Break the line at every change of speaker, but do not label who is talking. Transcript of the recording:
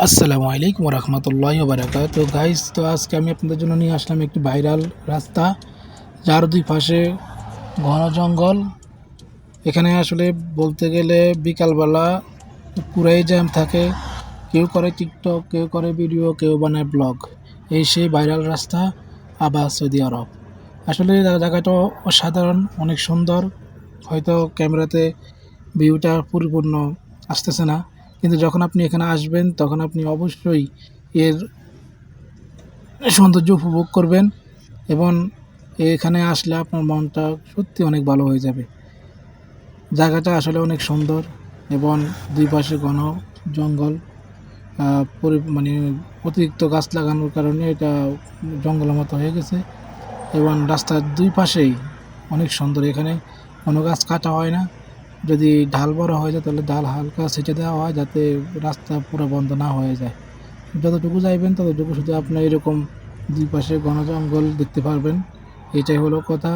আসসালামু আলাইকুম রহমতুল্লাহ বারাকাতুহু। তো গাইস, তো আজকে আমি আপনাদের জন্য নিয়ে আসলাম একটি ভাইরাল রাস্তা, যার দুই পাশে ঘন জঙ্গল। এখানে আসলে বলতে গেলে বিকালবেলা পুরাই জ্যাম থাকে। কেউ করে টিকটক, কেউ করে ভিডিও, কেউ বানায় ব্লগ। এই সেই ভাইরাল রাস্তা আবা সৌদি আরব। আসলে জায়গাটা অসাধারণ, অনেক সুন্দর। হয়তো ক্যামেরাতে ভিউটা পরিপূর্ণ আসতেছে না, কিন্তু যখন আপনি এখানে আসবেন তখন আপনি অবশ্যই এর সৌন্দর্য উপভোগ করবেন, এবং এখানে আসলে আপনার মনটা সত্যি অনেক ভালো হয়ে যাবে। জায়গাটা আসলে অনেক সুন্দর, এবং দুই পাশে ঘন জঙ্গল। মানে অতিরিক্ত গাছ লাগানোর কারণে এটা জঙ্গলের মতো হয়ে গেছে, এবং রাস্তার দুই পাশেই অনেক সুন্দর। এখানে কোনো গাছ কাটা হয় না। যদি ঢাল বড় হয়ে যায় তাহলে ঢাল হালকা ছেঁটে দেওয়া হয়, যাতে রাস্তা পুরো বন্ধ না হয়ে যায়। যতটুকু যাইবেন ততটুকু শুধু আপনার এরকম দুই পাশে ঘন জঙ্গল দেখতে পারবেন। এটাই হলো কথা।